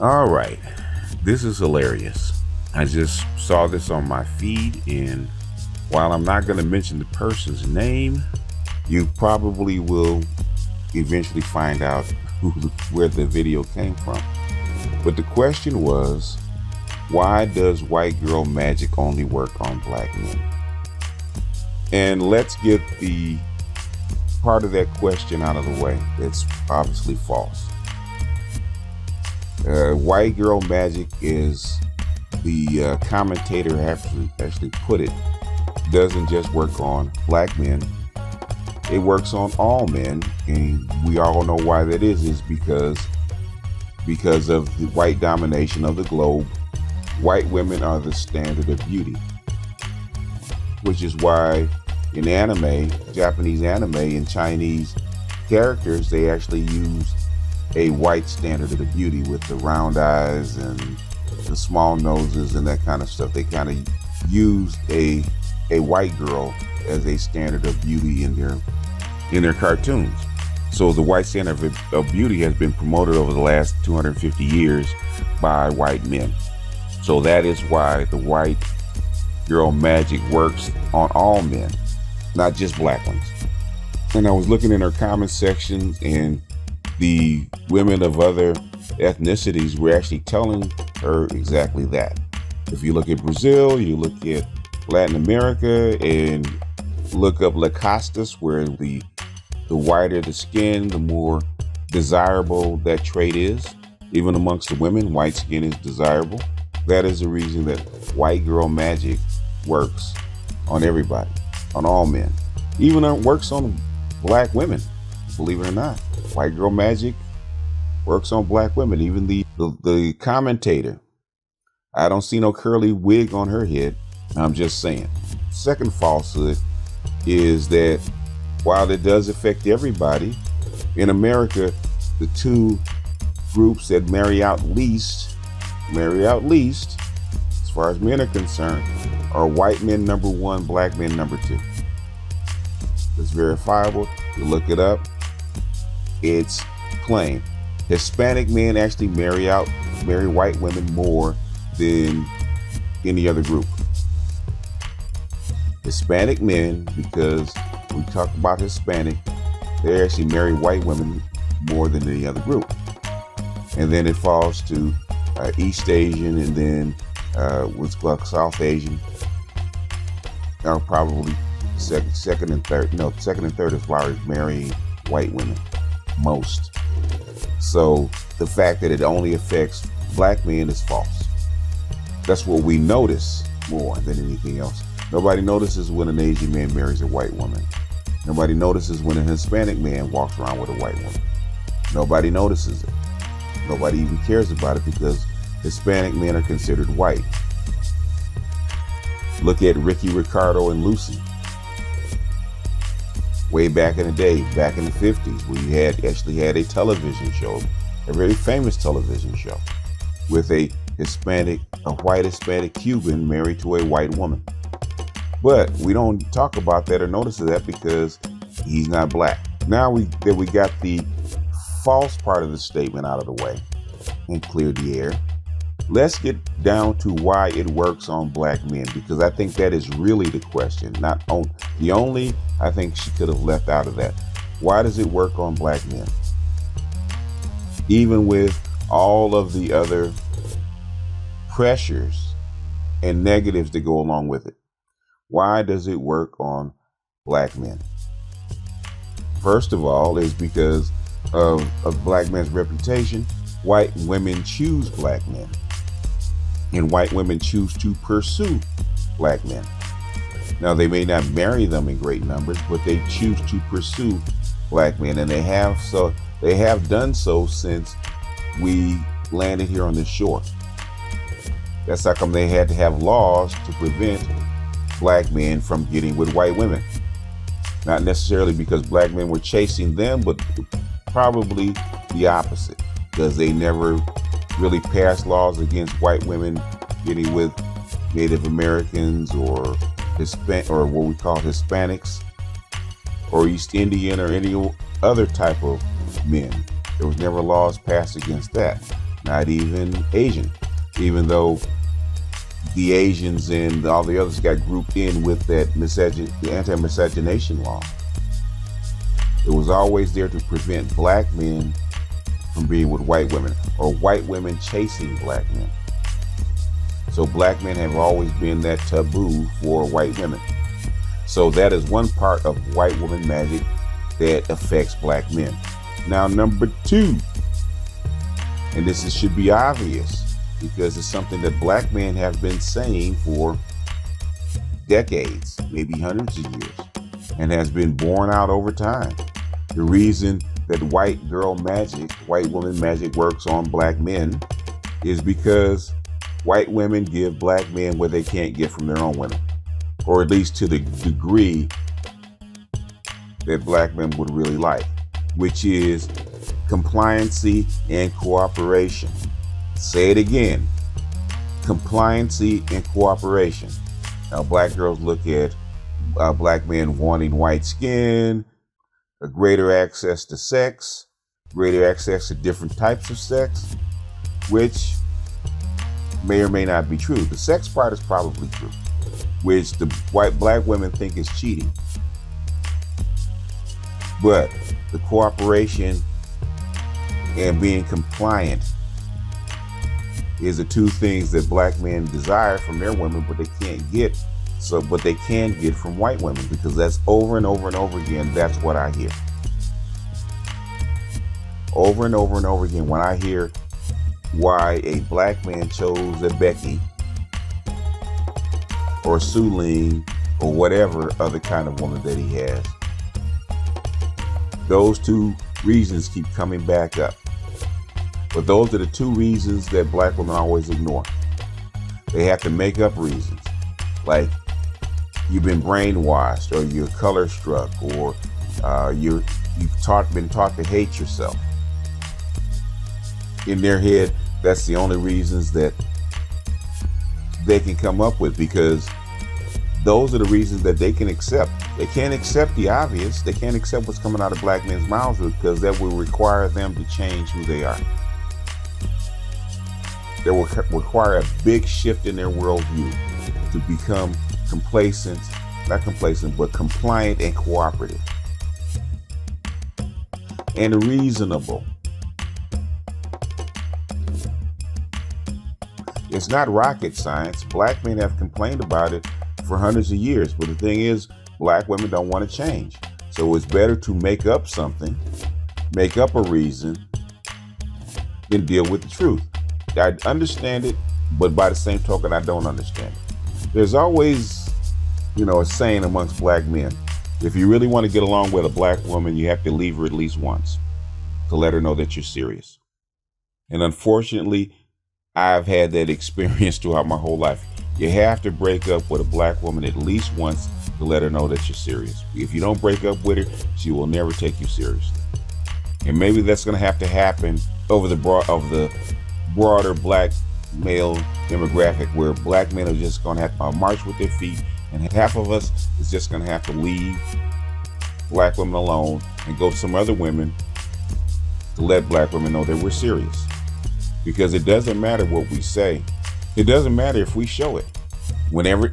All right, this is hilarious. I just saw this on my feed, and while I'm not going to mention the person's name, you probably will eventually find out where the video came from. But the question was, why does white girl magic only work on black men? And let's get the part of that question out of the way. It's obviously false. White girl magic, is the commentator actually put it, doesn't just work on black men. It works on all men, and we all know why that is because of the white domination of the globe. White women are the standard of beauty, which is why in anime, Japanese anime and Chinese characters, they actually use a white standard of the beauty with the round eyes and the small noses and that kind of stuff. They kind of used a white girl as a standard of beauty in their cartoons. So the white standard of beauty has been promoted over the last 250 years by white men. So that is why the white girl magic works on all men, not just black ones. And I was looking in her comment sections, and the women of other ethnicities were actually telling her exactly that. If you look at Brazil, you look at Latin America, and look up La Costas, where the whiter the skin, the more desirable that trait is. Even amongst the women, white skin is desirable. That is the reason that white girl magic works on everybody, on all men. Even it works on black women, believe it or not. White girl magic works on black women. Even the commentator, I don't see no curly wig on her head. I'm just saying. Second falsehood is that while it does affect everybody, in America, the two groups that marry out least, as far as men are concerned, are white men number one, black men number two. It's verifiable. You look it up. It's claimed. Hispanic men actually marry white women more than any other group. Hispanic men, because we talk about Hispanic, they actually marry white women more than any other group. And then it falls to East Asian, and then what's called South Asian are probably second and third. No, second and third as far as marrying white women, most. So the fact that it only affects black men is false. That's what we notice more than anything else. Nobody notices when an Asian man marries a white woman. Nobody notices when a Hispanic man walks around with a white woman. Nobody notices it. Nobody even cares about it because Hispanic men are considered white. Look at Ricky Ricardo and Lucy. Way back in the day, back in the 50s, we actually had a television show, a very famous television show, with a white Hispanic Cuban married to a white woman. But we don't talk about that or notice that because he's not black. Now that we got the false part of the statement out of the way and cleared the air, let's get down to why it works on black men, because I think that is really the question. Not the only, I think she could have left out of that. Why does it work on black men? Even with all of the other pressures and negatives that go along with it. Why does it work on black men? First of all, is because of black men's reputation. White women choose black men, and white women choose to pursue black men. Now, they may not marry them in great numbers, but they choose to pursue black men, and they have done so since we landed here on this shore. That's how come they had to have laws to prevent black men from getting with white women. Not necessarily because black men were chasing them, but probably the opposite, because they never really passed laws against white women getting with Native Americans or or what we call Hispanics or East Indian or any other type of men. There was never laws passed against that. not even Asian, even though the Asians and all the others got grouped in with that the anti-miscegenation law. It was always there to prevent black men from being with white women, or white women chasing black men. So black men have always been that taboo for white women. So that is one part of white woman magic that affects black men. Now, number two, and should be obvious because it's something that black men have been saying for decades, maybe hundreds of years, and has been borne out over time. The reason that white woman magic works on black men is because white women give black men what they can't get from their own women, or at least to the degree that black men would really like, which is compliancy and cooperation. Say it again, compliancy and cooperation. Now, black girls look at black men wanting white skin, a greater access to sex, greater access to different types of sex, which may or may not be true. The sex part is probably true, which the black women think is cheating. But the cooperation and being compliant is the two things that black men desire from their women, but they can't get. But they can get from white women, because that's over and over and over again. That's what I hear. Over and over and over again, when I hear why a black man chose a Becky or Suline or whatever other kind of woman that he has, those two reasons keep coming back up. But those are the two reasons that black women always ignore. They have to make up reasons, like you've been brainwashed, or you're color struck, or you've been taught to hate yourself. In their head, that's the only reasons that they can come up with, because those are the reasons that they can accept. They can't accept the obvious. They can't accept what's coming out of black men's mouths, because that will require them to change who they are. That will require a big shift in their worldview to become not complacent, but compliant and cooperative and reasonable. It's not rocket science. Black men have complained about it for hundreds of years, but the thing is, black women don't want to change. So it's better to make up something, make up a reason, than deal with the truth. I understand it, but by the same token, I don't understand it. There's always, a saying amongst black men: if you really want to get along with a black woman, you have to leave her at least once to let her know that you're serious. And unfortunately, I've had that experience throughout my whole life. You have to break up with a black woman at least once to let her know that you're serious. If you don't break up with her, she will never take you seriously. And maybe that's going to happen over the broader black male demographic, where black men are just going to have to march with their feet, and half of us is just going to have to leave black women alone and go to some other women to let black women know that we're serious. Because it doesn't matter what we say. It doesn't matter if we show it.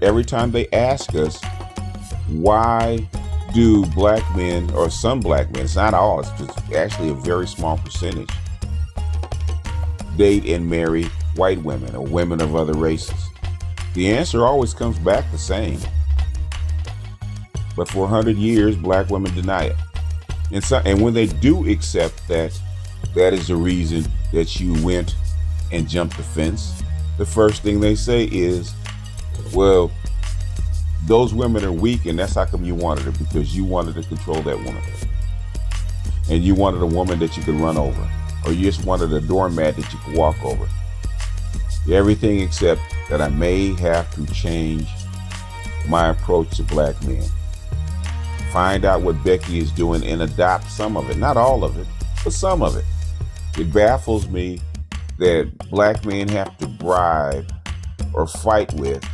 Every time they ask us, why do black men, or some black men, it's not all, it's just actually a very small percentage, date and marry white women or women of other races? The answer always comes back the same. But for 100 years, black women deny it. And when they do accept that is the reason that you went and jumped the fence, the first thing they say is, well, those women are weak, and that's how come you wanted her, because you wanted to control that woman. And you wanted a woman that you could run over, or you just wanted a doormat that you could walk over. Everything except that I may have to change my approach to black men. Find out what Becky is doing and adopt some of it. Not all of it, but some of it. It baffles me that black men have to bribe or fight with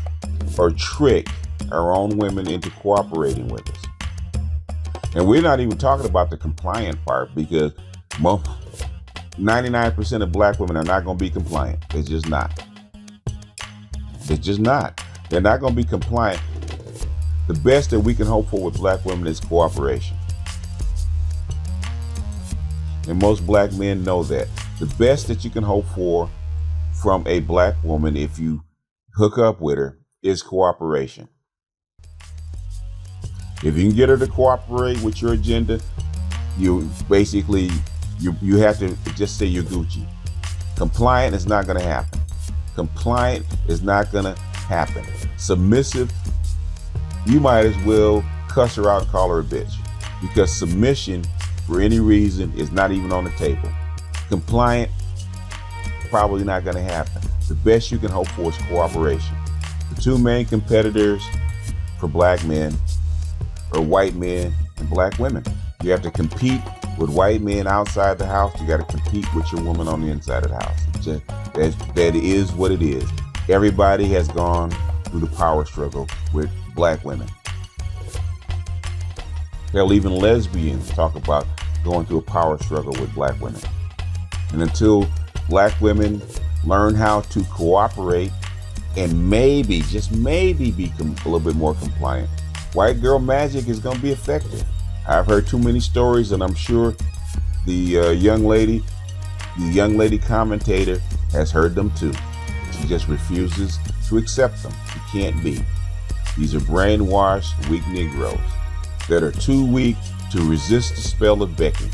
or trick our own women into cooperating with us. And we're not even talking about the compliant part, because 99% of black women are not going to be compliant. They're just not. They're just not. They're not going to be compliant. The best that we can hope for with black women is cooperation. And most black men know that. The best that you can hope for from a black woman, if you hook up with her, is cooperation. If you can get her to cooperate with your agenda, you basically, you have to just say you're Gucci. Compliant is not going to happen. Compliant is not going to happen. Submissive, you might as well cuss her out and call her a bitch, because submission for any reason is not even on the table. Compliant, probably not going to happen. The best you can hope for is cooperation. The two main competitors for black men are white men and black women. You have to compete with white men outside the house. You got to compete with your woman on the inside of the house. That is what it is. Everybody has gone through the power struggle with black women. Hell, even lesbians talk about going through a power struggle with black women. And until black women learn how to cooperate and maybe, just maybe, be a little bit more compliant, white girl magic is going to be effective. I've heard too many stories, and I'm sure the young lady commentator has heard them too. She just refuses to accept them. She can't be. These are brainwashed, weak Negroes that are too weak to resist the spell of Becky,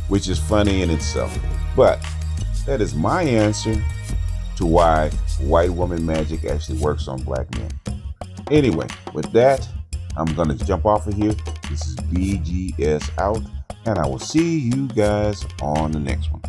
which is funny in itself. But that is my answer to why white woman magic actually works on black men. Anyway, with that, I'm going to jump off of here. This is BGS out, and I will see you guys on the next one.